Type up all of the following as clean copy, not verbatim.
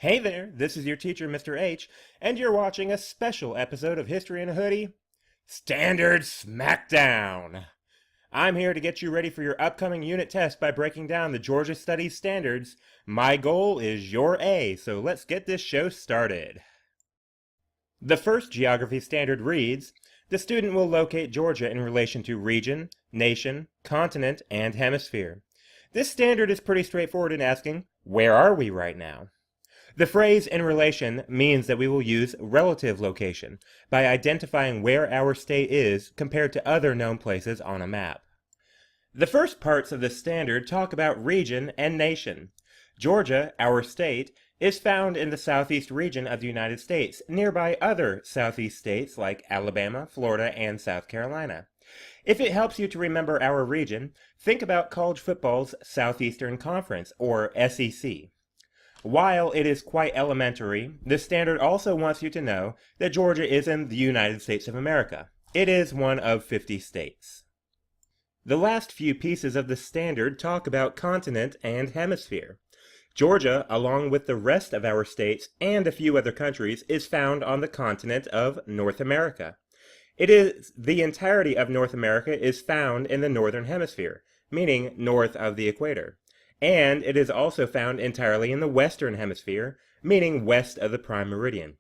Hey there, this is your teacher, Mr. H, and you're watching a special episode of History in a Hoodie, Standard Smackdown. I'm here to get you ready for your upcoming unit test by breaking down the Georgia Studies standards. My goal is your A, so let's get this show started. The first geography standard reads, the student will locate Georgia in relation to region, nation, continent, and hemisphere. This standard is pretty straightforward in asking, where are we right now? The phrase in relation means that we will use relative location by identifying where our state is compared to other known places on a map. The first parts of this standard talk about region and nation. Georgia, our state, is found in the southeast region of the United States, nearby other southeast states like Alabama, Florida, and South Carolina. If it helps you to remember our region, think about college football's Southeastern Conference, or SEC. While it is quite elementary, this standard also wants you to know that Georgia is in the United States of America. It is one of 50 states. The last few pieces of the standard talk about continent and hemisphere. Georgia, along with the rest of our states and a few other countries, is found on the continent of North America. The entirety of North America is found in the northern hemisphere, meaning north of the equator. And it is also found entirely in the western hemisphere, meaning west of the prime meridian.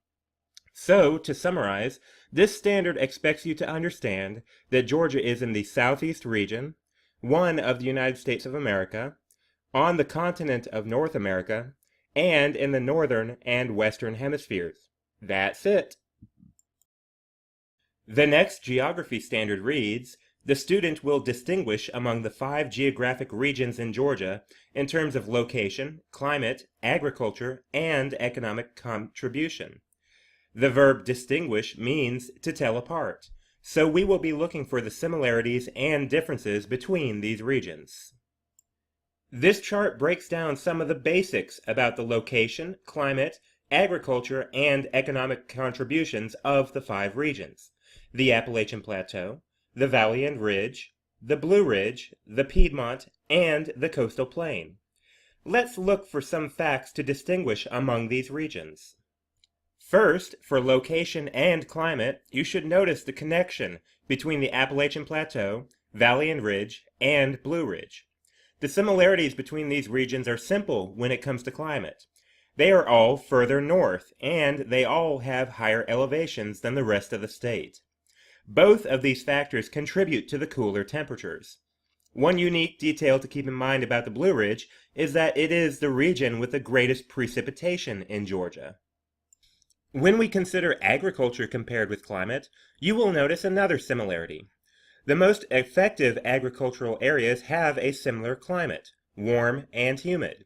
So, to summarize, this standard expects you to understand that Georgia is in the southeast region, one of the United States of America, on the continent of North America, and in the northern and western hemispheres. That's it. The next geography standard reads, the student will distinguish among the 5 geographic regions in Georgia in terms of location, climate, agriculture, and economic contribution. The verb distinguish means to tell apart, so we will be looking for the similarities and differences between these regions. This chart breaks down some of the basics about the location, climate, agriculture, and economic contributions of the 5 regions: the Appalachian Plateau, the Valley and Ridge, the Blue Ridge, the Piedmont, and the Coastal Plain. Let's look for some facts to distinguish among these regions. First, for location and climate, you should notice the connection between the Appalachian Plateau, Valley and Ridge, and Blue Ridge. The similarities between these regions are simple when it comes to climate. They are all further north, and they all have higher elevations than the rest of the state. Both of these factors contribute to the cooler temperatures. One unique detail to keep in mind about the Blue Ridge is that it is the region with the greatest precipitation in Georgia. When we consider agriculture compared with climate, you will notice another similarity. The most effective agricultural areas have a similar climate, warm and humid.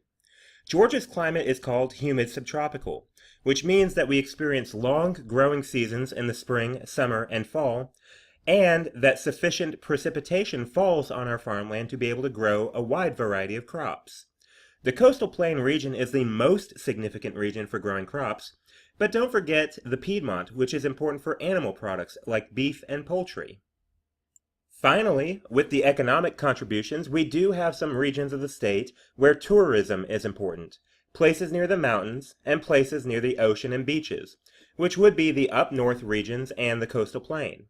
Georgia's climate is called humid subtropical, which means that we experience long growing seasons in the spring, summer, and fall, and that sufficient precipitation falls on our farmland to be able to grow a wide variety of crops. The coastal plain region is the most significant region for growing crops, but don't forget the Piedmont, which is important for animal products like beef and poultry. Finally, with the economic contributions, we do have some regions of the state where tourism is important, places near the mountains, and places near the ocean and beaches, which would be the up north regions and the coastal plain.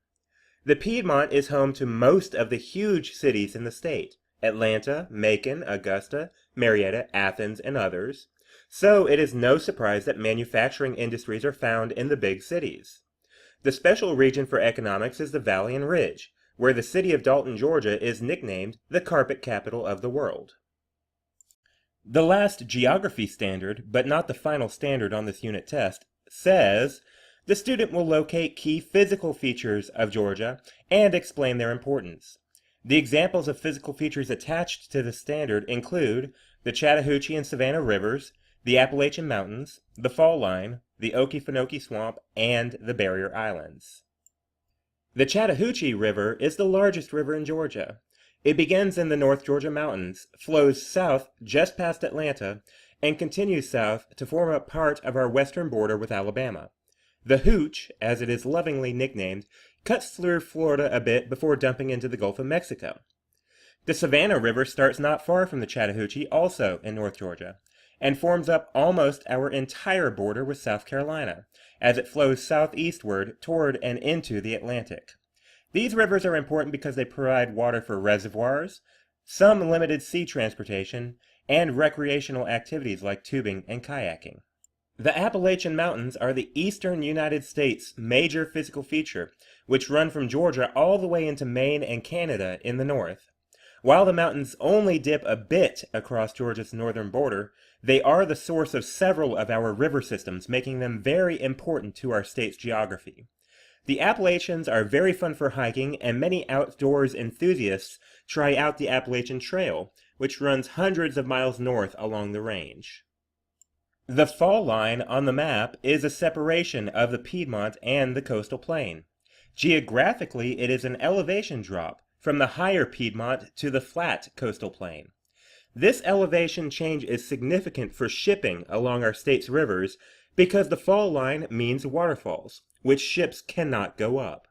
The Piedmont is home to most of the huge cities in the state: Atlanta, Macon, Augusta, Marietta, Athens, and others. So it is no surprise that manufacturing industries are found in the big cities. The special region for economics is the Valley and Ridge, where the city of Dalton, Georgia is nicknamed the carpet capital of the world. The last geography standard, but not the final standard on this unit test, says the student will locate key physical features of Georgia and explain their importance. The examples of physical features attached to the standard include the Chattahoochee and Savannah rivers, the Appalachian Mountains, the Fall Line, the Okefenokee Swamp, and the Barrier Islands. The Chattahoochee River is the largest river in Georgia. It begins in the North Georgia mountains, flows south just past Atlanta, and continues south to form a part of our western border with Alabama. The Hooch, as it is lovingly nicknamed, cuts through Florida a bit before dumping into the Gulf of Mexico. The Savannah River starts not far from the Chattahoochee, also in North Georgia, and forms up almost our entire border with South Carolina, as it flows southeastward toward and into the Atlantic. These rivers are important because they provide water for reservoirs, some limited sea transportation, and recreational activities like tubing and kayaking. The Appalachian Mountains are the eastern United States' major physical feature, which run from Georgia all the way into Maine and Canada in the north. While the mountains only dip a bit across Georgia's northern border, they are the source of several of our river systems, making them very important to our state's geography. The Appalachians are very fun for hiking, and many outdoors enthusiasts try out the Appalachian Trail, which runs hundreds of miles north along the range. The fall line on the map is a separation of the Piedmont and the coastal plain. Geographically, it is an elevation drop from the higher Piedmont to the flat coastal plain. This elevation change is significant for shipping along our state's rivers because the fall line means waterfalls, which ships cannot go up.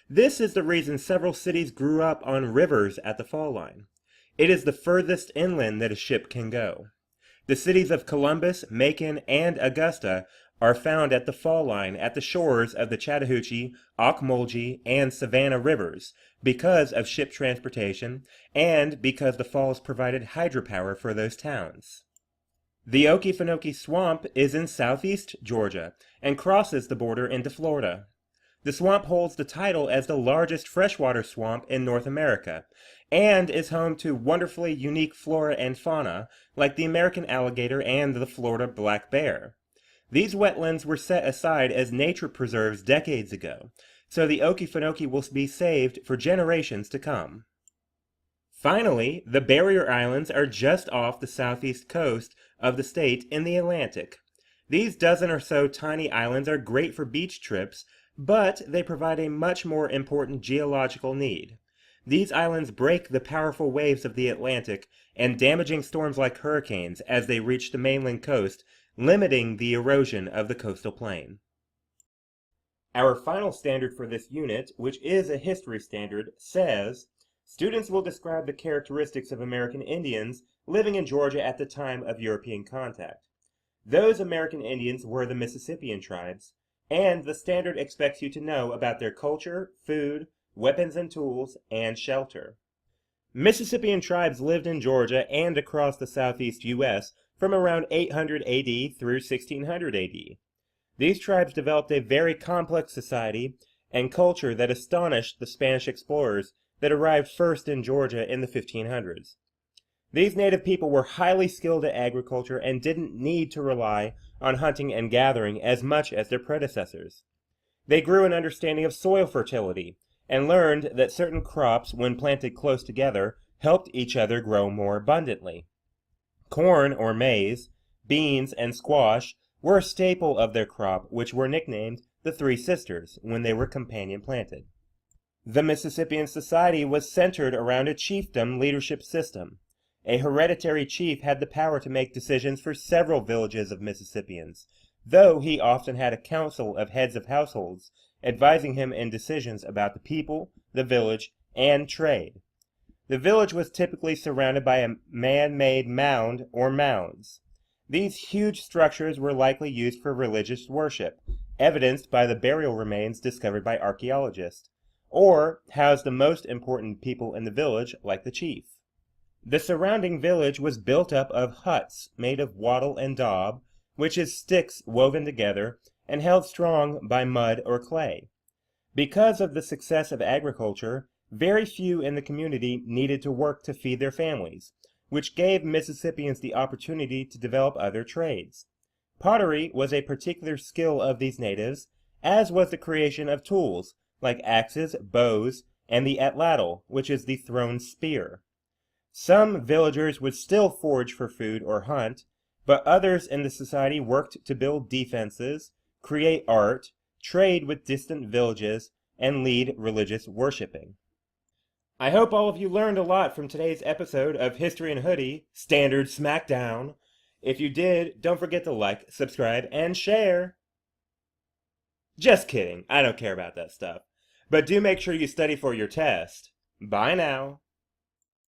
This is the reason several cities grew up on rivers at the fall line. It is the furthest inland that a ship can go. The cities of Columbus, Macon, and Augusta are found at the fall line at the shores of the Chattahoochee, Ocmulgee, and Savannah rivers because of ship transportation and because the falls provided hydropower for those towns. The Okefenokee Swamp is in southeast Georgia and crosses the border into Florida. The swamp holds the title as the largest freshwater swamp in North America, and is home to wonderfully unique flora and fauna, like the American alligator and the Florida black bear. These wetlands were set aside as nature preserves decades ago, so the Okefenokee will be saved for generations to come. Finally, the Barrier Islands are just off the southeast coast of the state in the Atlantic. These dozen or so tiny islands are great for beach trips, but they provide a much more important geological need. These islands break the powerful waves of the Atlantic and damaging storms like hurricanes as they reach the mainland coast, limiting the erosion of the coastal plain. Our final standard for this unit, which is a history standard, says, students will describe the characteristics of American Indians living in Georgia at the time of European contact. Those American Indians were the Mississippian tribes, and the standard expects you to know about their culture, food, weapons and tools, and shelter. Mississippian tribes lived in Georgia and across the southeast U.S. from around 800 AD through 1600 AD. These tribes developed a very complex society and culture that astonished the Spanish explorers that arrived first in Georgia in the 1500s. These native people were highly skilled at agriculture and didn't need to rely on hunting and gathering as much as their predecessors. They grew an understanding of soil fertility and learned that certain crops, when planted close together, helped each other grow more abundantly. Corn or maize, beans, and squash were a staple of their crop, which were nicknamed the Three Sisters when they were companion planted. The Mississippian society was centered around a chiefdom leadership system. A hereditary chief had the power to make decisions for several villages of Mississippians, though he often had a council of heads of households advising him in decisions about the people, the village, and trade. The village was typically surrounded by a man-made mound or mounds. These huge structures were likely used for religious worship, evidenced by the burial remains discovered by archaeologists, or housed the most important people in the village, like the chief. The surrounding village was built up of huts made of wattle and daub, which is sticks woven together and held strong by mud or clay. Because of the success of agriculture, very few in the community needed to work to feed their families, which gave Mississippians the opportunity to develop other trades. Pottery was a particular skill of these natives, as was the creation of tools, like axes, bows, and the atlatl, which is the thrown spear. Some villagers would still forage for food or hunt, but others in the society worked to build defenses, create art, trade with distant villages, and lead religious worshiping. I hope all of you learned a lot from today's episode of History and Hoodie, Standard Smackdown. If you did, don't forget to like, subscribe, and share. Just kidding, I don't care about that stuff. But do make sure you study for your test. Bye now.